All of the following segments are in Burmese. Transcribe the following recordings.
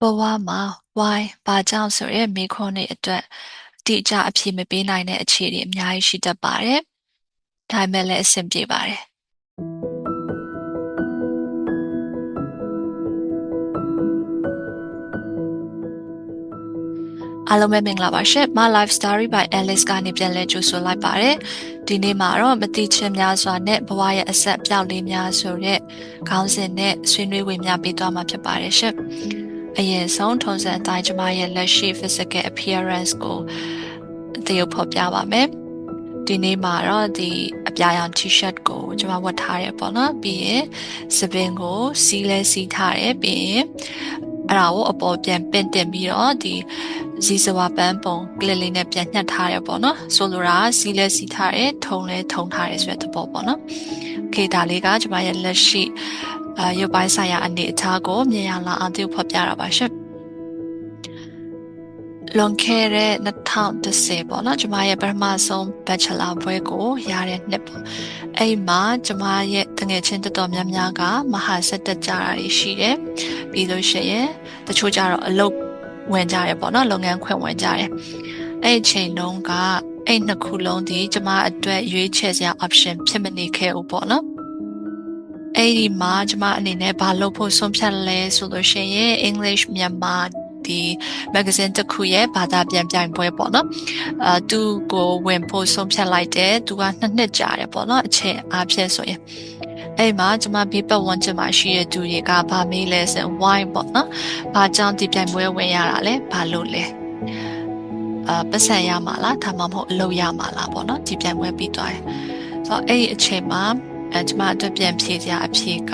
ဘဝမှာ why ဘာကြောင့်ဆိုရဲမေးခွန်းတွေအတွက်အတိအကျအဖြေမပေးနိုင်တဲ့အခြေအနေအများကြီးရှိတတ်ပါတယ်။ဒါပေမဲ့လည်းအဆင်ပြေပါတယ်။အားလုံးပဲမင်္ဂလာပါရှင့်။ My Life Story by Alice ကနေပြန်လည်ကြိုဆိုလိုက်ပါတယ်။ဒီနေ့မှာတော့မတိချင်များစွာနဲ့ဘဝရဲ့အဆက်အပြောက်လေးများဆိုတဲ့ခေါင်းစဉ်နဲ့ဆွေးနွေးဝေမျှပေးသွားမှာဖြစ်ပါတယ်ရှင့်။အရင်ဆုံးထုံးစံအတိုင်းကျမရဲ့လက်ရှိ physical appearance ကိုသရုပ်ဖော်ပြပါမယ်။ဒီနေ့မှာတော့ဒီအပြာရောင် T-shirt ကိုကျမဝတ်ထားရပေါ့နော်။ပြီးရင်စပင်ကိုစီးလဲစီးထားတယ်ပြီးရင်အဲ့ဒါကိုအပေါ်ပြန်ပင်တင်ပြီးတော့ဒီဇီစဝါပန်းပုံကလစ်လေးနဲ့ပြန်ညှက်ထားရပေါ့နော်။ဆိုလိုတာစီးလဲစီးထားတယ်ထုံလဲထုံထားတယ်ဆိုတဲ့သဘောပေါ့နော်။ Okay ဒါလေးကကျမရဲ့လက်ရှိရုပ်ပိုင်းဆိုင်ရာအနေအထားကိုမြင်ရလာအောင်သရုပ်ဖော်ပြတာပါရှင့်လွန်ခဲ့တဲ့2010ပေါ့နော်ကျမရဲ့ပထမဆုံး Bachelor ဘွဲကိုရတဲ့နှစ်ပေါ့အဲ့မှာကျမရဲ့တငယ်ချင်းတော်တော်များများကမဟာဆက်တက်ကြတာရှိတယ်ပြီးလို့ရှိရင်တချို့ကြတော့အလုပ်ဝင်ကြတယ်ပေါ့နော်လုပ်ငန်းခွင်ဝင်ကြတယ်အဲ့အချိန်တုန်းကအဲ့နှစ်ခုလုံးဒီကျမအတွက်ရွေးချယ်စရာ option ဖြစ်မနေခဲ့ဘူးပေါ့နော်အဲ့ဒီမှာကျမအနေနဲ့ဘာလုပ်ဖို့ဆုံးဖြတ်လဲဆိုလို့ရှိရင် English မြန်မာဒီ magazine တစ်ခုရဲ့ဘာသာပြန်ပြိုင်ပွဲပေါ့နော်သူကိုဝင်ဖို့ဆုံးဖြတ်လိုက်တယ်သူက2နှစ်ကြာတယ်ပေါ့နော်အချိန်အားဖြင့်ဆိုရင်အဲ့မှာကျမဘေးပတ်ဝန်းကျင်မှာရှိတဲ့သူတွေကဘာမေးလဲဆို why ပေါ့နော်ဘာကြောင့်ဒီပြိုင်ပွဲဝင်ရတာလဲဘာလို့လဲပတ်စံရမှာလားဒါမှမဟုတ်အလုပ်ရမှာလားပေါ့နော်ဒီပြိုင်ပွဲပြီးသွားတယ်ဆိုတော့အဲ့ဒီအချိန်မှာကျမအတွက်ပြန်ဖြေစရာအဖြေက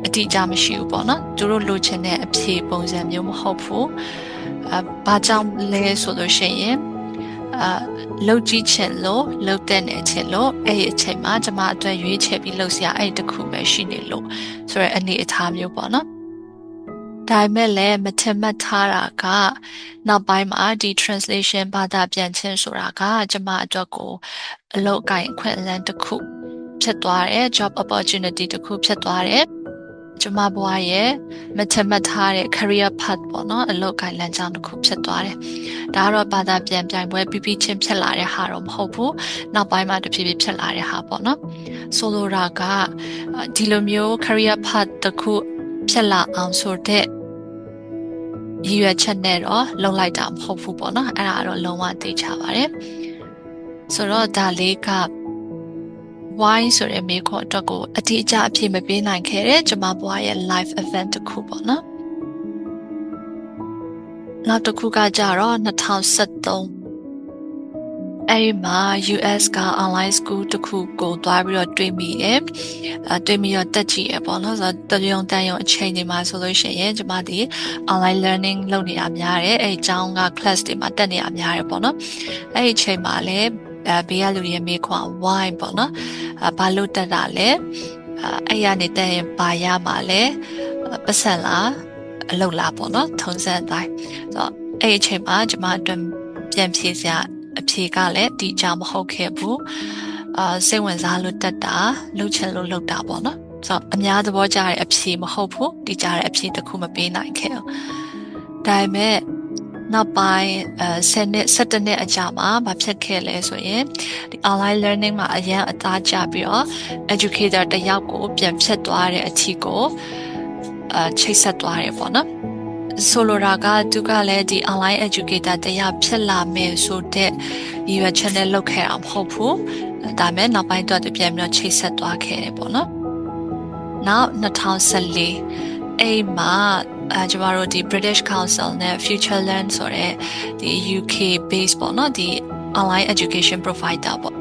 အတိအကျမရှိဘူးပေါ့နော်သူတို့လိုချင်တဲ့အဖြေပုံစံမျိုးမဟုတ်ဘူးဘာကြောင့်လဲဆိုလို့ရှိရင်လှုပ်ကြည့်ချင်လို့လှုပ်တဲ့နေချင်လို့အဲ့ဒီအချိန်မှာကျမအတွက်ရွေးချယ်ပြီးလှုပ်ရှားအဲ့ဒီတစ်ခုပဲရှိနေလို့ဆိုရယ်အနေအထားမျိုးပေါ့နော်ဒါပေမဲ့လည်းမထင်မှတ်ထားတာကနောက်ပိုင်းမှာဒီ translation ဘာသာပြန်ခြင်းဆိုတာကကျမအတွက်ကိုအလုပ်အကိုင်အခွင့်အလမ်းတစ်ခုဖြစ်သွားတယ် job opportunity တစ်ခုဖြစ်သွားတယ်ကျမဘဝရဲ့မထင်မှတ်ထားတဲ့ career path ပေါ့နော်အလုပ်ကိုင်လမ်းကြောင်းတစ်ခုဖြစ်သွားတယ်ဒါကတော့ဘာသာပြန်ပြိုင်ပွဲပြီးပြီးချင်းဖြစ်လာတဲ့ဟာတော့မဟုတ်ဘူးနောက်ပိုင်းမှာတဖြည်းဖြည်းဖြစ်လာတဲ့ဟာပေါ့နော်ဆိုလိုတာကဒီလိုမျိုး career path တစ်ခုဖြစ်လာအောင်ဆိုတဲ့ရည်ရွယ်ချက်နဲ့တော့လုံလိုက်တာမဟုတ်ဘူးပေါ့နော်အဲ့ဒါတော့လုံးဝသိချပါတယ်ဆိုတော့ဒါလေးက why ဆိုတဲ့မေးခွန်းအတွက်ကိုအတိအကျအဖြေမပေးနိုင်ခဲ့တဲ့ကျမဘဝရဲ့ life event တစ်ခုပေါ့နော်နောက်တစ်ခုကကြတော့2013အဲ့ဒီမှာ US က online school တစ်ခုကိုသွားပြီးတော့တွေ့မိတယ်တွေ့ပြီးတော့တက်ကြည့်ရပေါ့နော်ဆိုတော့တရုံတန်ရုံအချိန်တွေမှာဆိုလို့ရှိရင်ကျမဒီ online learning လုပ်နေတာများတယ်အဲ့ဒီအကြောင်းက class တွေမှာတက်နေတာများတယ်ပေါ့နော်အဲ့ဒီအချိန်မှာလည်းဘေးကလူတွေမေးခွန်း why ပေါ့နော်ဘာလို့တက်တာလဲအဲ့ရနေတက်ရင်ဘာရမှာလဲပတ်စံလားအလုပ်လားပေါ့နော်ထုံးစံအတိုင်းဆိုတော့အဲ့ဒီအချိန်မှာကျမအတွက်ပြန်ဖြေစရာအဖြေကလည်းဒီကြမဟုတ်ခဲ့ဘူးစိတ်ဝင်စားလို့တက်တာလှုပ်ချင်လို့လှုပ်တာပေါ့နော်ဆိုတော့အများသဘောကျတဲ့အဖြေမဟုတ်ဘူးဒီကြတဲ့အဖြေတစ်ခုမပေးနိုင်ခဲ့ဘူးဒါပေမဲ့နောက်ပိုင်း10နှစ်17နှစ်အကြာမှာမဖြစ်ခဲ့လဲဆိုရင်ဒီ online learning မှာအရင်အသားကျပြီးတော့ educator တယောက်ကိုပြန်ဖြတ်သွားတဲ့အထီကိုချိတ်ဆက်သွားတယ်ပေါ့နော်ဆိုလိုတာကသူကလည်းဒီ online educator တရားဖြစ်လာမယ်ဆိုတဲ့ရည်ရွယ်ချက်နဲ့လုပ်ခဲ့တာမဟုတ်ဘူးဒါပေမဲ့နောက်ပိုင်းတော့သူပြန်ပြီးတော့ချိတ်ဆက်သွားခဲ့တယ်ပေါ့နော်နောက်2014အဲ့မှာကျမတို့ဒီ British Council နဲ့ Future Learn ဆိုတဲ့ဒီ UK base ပေါ့နော်ဒီ online education provider ပေါ့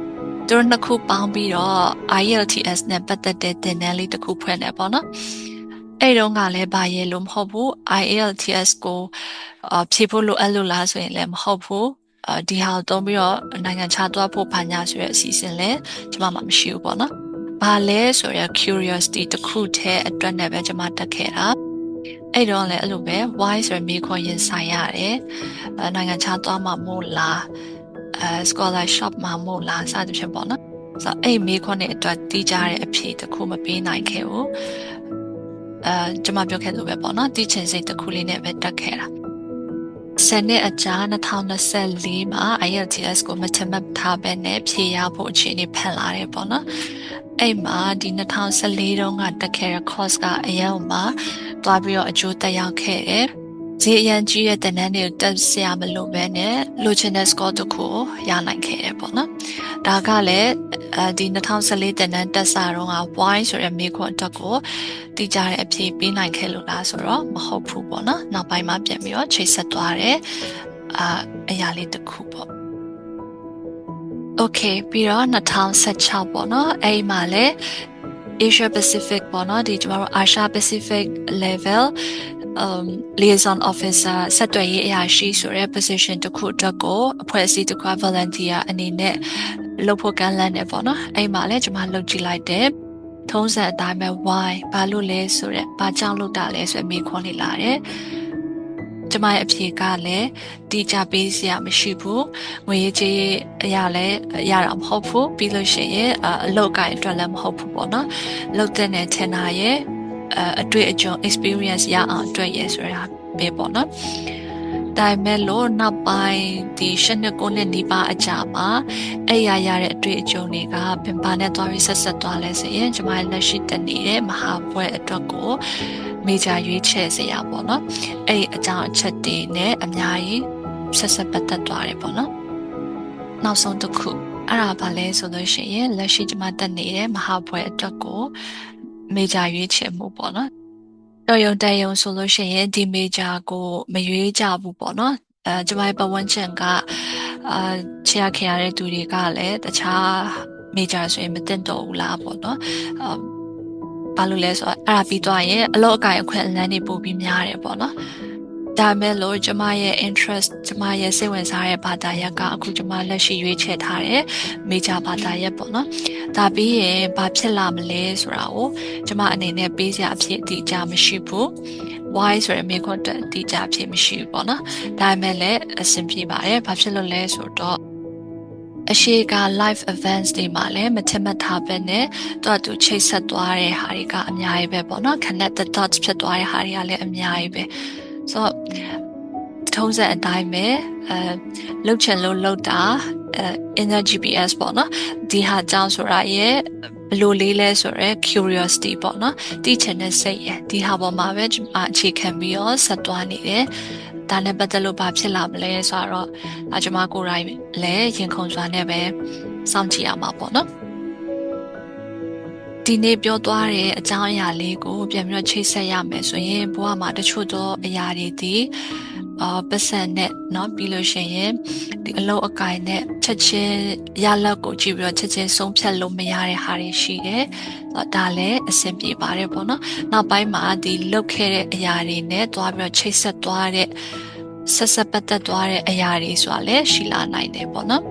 သူတို့နှစ်ခုပေါင်းပြီးတော့ IELTS နဲ့ပတ်သက်တဲ့သင်တန်းလေးတစ်ခုဖွင့်တယ်ပေါ့နော်အဲ့တုန်းကလည်းဘာရဲလို့မဟုတ်ဘူး IELTS ကိုဖြေဖို့လိုအပ်လို့လားဆိုရင်လည်းမဟုတ်ဘူးဒီဟာကိုသုံးပြီးတော့နိုင်ငံခြားသွားဖို့ဘာညာဆိုတဲ့အစီအစဉ်လည်းကျမမှမရှိဘူးပေါ့နော်ဘာလဲဆိုရယ် curiosity တစ်ခုတည်းအတွက်နဲ့ပဲကျမတက်ခဲ့တာအဲ့တော့လည်းအဲ့လိုပဲ why ဆိုရယ်မေးခွန်းရင်ဆိုင်ရတယ်နိုင်ငံခြားသွားမှာမို့လားscholarship မှာမို့လားစသဖြင့်ပေါ့နော်ဆိုတော့အဲ့မေးခွန်းတွေအတွက်တီးကြတဲ့အဖြေတစ်ခုမပေးနိုင်ခဲ့ဘူး ကျွန်မပြောခဲ့လို့ပဲပေါ့နော်တီးချင်စိတ်တစ်ခုလေးနဲ့ပဲတက်ခဲ့တာဆယ်နှစ်အကြာ2024မှာ IELTS ကိုမချမှတ်ထားပဲနဲ့ဖြေရဖို့အခြေအနေဖန်လာတယ်ပေါ့နော်အဲ့မှာဒီ2014တုန်းကတက်ခဲ့တဲ့ course ကအရင်မှာတွားပြီးတော့အကျိုးတက်ရောက်ခဲ့တယ်ဈေးအရန်ကြီးရဲ့တန်းတန်းတွေကိုတက်ဆရာမလို့ပဲနဲ့လိုချင်တဲ့ score တစ်ခုရနိုင်ခဲ့တယ်ပေါ့နော်ဒါကလည်းဒီ2014တန်းတန်းတက်စာတော့က why ဆိုတဲ့မေးခွန်းအတွက်ကိုတိကျတဲ့အဖြေပေးနိုင်ခဲ့လို့လားဆိုတော့မဟုတ်ဘူးပေါ့နော်နောက်ပိုင်းမှာပြန်ပြီးတော့ချိတ်ဆက်သွားတယ်အရာလေးတစ်ခုပေါ့Okay ပြီးတော့2016ပေါ့နော်အဲ့မှာလည်း Asia Pacific ပေါ့နော်ဒီကျမတို့ Asia Pacific level liaison officer ဆက်သွယ်ရေးအရာရှိဆိုတဲ့ position တစ်ခုအတွက်ကိုအဖွဲ့အစည်းတစ်ခု volunteer အနေနဲ့လုပ်ဖို့ကမ်းလှမ်းတယ်ပေါ့နော်အဲ့မှာလည်းကျမလုပ်ကြည့်လိုက်တယ်ထုံးစံအတိုင်းပဲ why ဘာလို့လဲဆိုတော့ဘာကြောင့်လုပ်တာလဲဆိုတဲ့မေးခွန်းလေးလာတယ်ကျမရဲ့အဖြေကလည်းတိကျပေးစရာမရှိဘူးငွေရေးကြေးအရာလည်းရတာမဟုတ်ဘူးပြီးလို့ရှိရင်အလုပ်ကိုင်အတွက်လည်းမဟုတ်ဘူးပေါ့နော်လုပ်တဲ့ထင်တာရဲ့အတွေ့အကြုံ experience ရအောင်အတွက်ရဆိုတာပဲပေါ့နော်ဒါပေမဲ့လို့နောက်ပိုင်းဒီ8နှစ်9နှစ်နီးပါးအကြာမှာအဲ့ရတဲ့အတွေ့အကြုံတွေကဘာနဲ့သွားပြီးဆက်သွားလဲဆိုရင်ကျွန်မလက်ရှိတက်နေတဲ့မဟာဘွဲ့အတွက်ကိုမေဂျာရွေးချယ်စရာပေါ့နော်အဲ့အကြောင်းအချက်တွေနဲ့အများကြီးဆက်ပတ်သက်သွားတယ်ပေါ့နော်နောက်ဆုံးတစ်ခုအဲ့ဒါဘာလဲဆိုလို့ရှိရင်လက်ရှိကျွန်မတက်နေတဲ့မဟာဘွဲ့အတွက်ကိုမေဂျာရွေးချယ်မှုပေါ့နော်တော်ရုံတန်ရုံဆိုလို့ရှိရင်ဒီမေဂျာကိုမရွေးကြဘူးပေါ့နော်ကျွန်မရဲ့ပတ်ဝန်းကျင်ကချရခင်ရတဲ့သူတွေကလည်းတခြားမေဂျာဆိုရင်မတင်တော့ဘူးလားပေါ့နော်ဘာလို့လဲဆိုတော့အဲ့ဒါပြီးသွားရင်အလောက်အကိုင်အခွင့်အလမ်းတွေပို့ပြီးများတယ်ပေါ့နော်ဒါမဲ့လို့ကျမရဲ့ interest ကျမရဲ့စိတ်ဝင်စားတဲ့ဘာသာရပ်ကအခုကျမလက်ရှိရွေးချယ်ထားတဲ့ major ဘာသာရပ်ပေါ့နော်ဒါပြီးရင်ဘာဖြစ်လာမလဲဆိုတာကိုကျမအနေနဲ့ပေးစရာအဖြစ်အတိအကျမရှိဘူး why ဆိုရယ်မေခွန်းတက်အတိအကျအဖြစ်မရှိဘူးပေါ့နော်ဒါပေမဲ့လည်းအဆင်ပြေပါတယ်ဘာဖြစ်လို့လဲဆိုတော့အရှိက live events တွေမှာလည်းမထင်မှတ်ထားပဲနဲ့သူချိတ်ဆက်သွားတဲ့ဟာတွေကအများကြီးပဲပေါ့နော် connect the dots ဖြစ်သွားတဲ့ဟာတွေကလည်းအများကြီးပဲဆိုတော့ထုံးစံအတိုင်းပဲလှုပ်ချင်လို့လှုပ်တာ GPS ပေါ့နော်ဒီဟာကြောင့်ဆိုတာရဲ့ဘလို့လေးလဲဆိုရယ် curiosity ပေါ့နော်သိချင်တဲ့စိတ်ရယ်ဒီဟာပေါ်မှာပဲအခြေခံပြီးတော့ဆက်သွားနေတယ်ဒါနဲ့ပတ်သက်လို့ဘာဖြစ်လာမလဲဆိုတော့ကျွန်မကိုယ်တိုင်လည်းရင်ခုန်စွာနဲ့ပဲစောင့်ကြည့်ရမှာပေါ့နော်ဒီနေ့ပြောသွားတဲ့အကြောင်းအရာလေးကိုပြန်ပြီးတော့ချိတ်ဆက်ရမယ်ဆိုရင်ဘဝမှာတချို့သောအရာတွေဒီပတ်စံနဲ့เนาะပြီးလို့ရှိရင်ဒီအလုပ်အကိုင်နဲ့ချက်ချင်းရလက်ကိုကြည့်ပြီးတော့ချက်ချင်းဆုံးဖြတ်လို့မရတဲ့ဟာတွေရှိတယ်ဒါလည်းအဆင်ပြေပါတယ်ပေါ့နော်နောက်ပိုင်းမှာဒီလုပ်ခဲ့တဲ့အရာတွေနဲ့တွားပြီးတော့ချိတ်ဆက်သွားတဲ့ဆက်ပတ်သက်သွားတဲ့အရာတွေဆိုတာလည်းရှိလာနိုင်တယ်ပေါ့နော်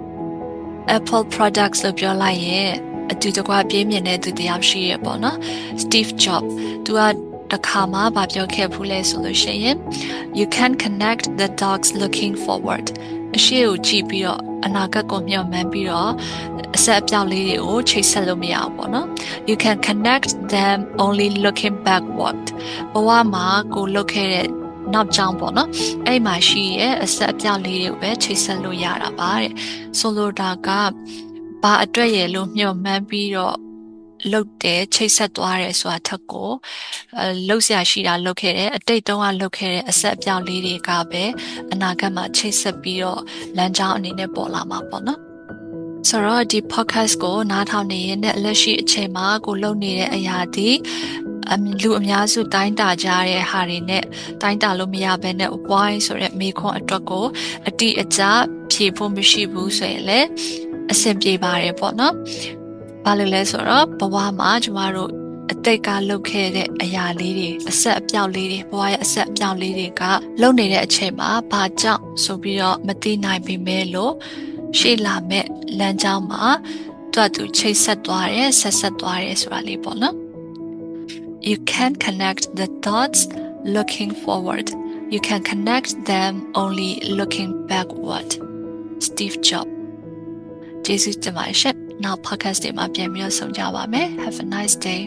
Apple products လို့ပြောလိုက်ရင်အတူတကွပြေးမြင်တဲ့သူတယောက်ရှိရပေါ့နော် Steve Jobs သူကတခါမှဘာပြောခဲ့ဘူးလဲဆိုလို့ရှိရင် you can connect the dots looking forward အရှိကိုကြည့်ပြီးတော့အနာဂတ်ကိုမျှော်မှန်းပြီးတော့အဆက်အပြောင်းလေးတွေကိုချိတ်ဆက်လို့မရဘူးပေါ့နော် you can connect them only looking backward ဘဝမှာကိုလုပ်ခဲ့တဲ့နောက်ကြောင်းပေါ့နော်အဲ့မှာရှိရဲ့အဆက်အပြောင်းလေးတွေကိုပဲချိတ်ဆက်လို့ရတာပါတဲ့ဆိုလိုတာကဘာအတွက်ရလို့မျှော်မှန်းပြီးတော့လုတ်တယ်ချိတ်ဆက်သွားတယ်ဆိုတာထက်ကိုလုတ်ဆရာရှိတာလုတ်ခဲ့တယ်အတိတ်တုန်းကလုတ်ခဲ့တဲ့အဆက်အပြောင်းလေးတွေကပဲအနာဂတ်မှာချိတ်ဆက်ပြီးတော့လမ်းကြောင်းအနေနဲ့ပေါ်လာမှာပေါ့နော်ဆိုတော့ဒီ podcast ကိုနားထောင်နေရင်လည်းလက်ရှိအချိန်မှာကိုလုပ်နေတဲ့အရာဒီလူအများစုတိုင်းတာကြတဲ့ဟာတွေနဲ့တိုင်းတာလို့မရဘဲနဲ့ why ဆိုတဲ့မေခွန်းအတွက်ကိုအတိအကျဖြေဖို့မရှိဘူးဆိုရင်လည်းအဆင်ပြေပါတယ်ပေါ့နော်ဘာလို့လဲဆိုတော့ဘဝမှာကျမတို့အတိတ်ကလုပ်ခဲ့တဲ့အရာလေးတွေအဆက်အပြောက်လေးတွေဘဝရဲ့အဆက်အပြောက်လေးတွေကလုပ်နေတဲ့အချိန်မှာဘာကြောင့်ဆိုပြီးတော့မသိနိုင်ပေမဲ့လို့ရှေ့လာမဲ့လမ်းကြောင်းမှာသူချိတ်ဆက်သွားတယ်ဆက်သွားတယ်ဆိုတာလေးပေါ့နော် You can connect the dots looking forward you can connect them only looking backward Steve Jobs ကျေးဇူးတင်ပါတယ်ရှင်နောက် podcast တွေမှာပြန်ပြီးတော့ဆုံကြပါမယ် Have a nice day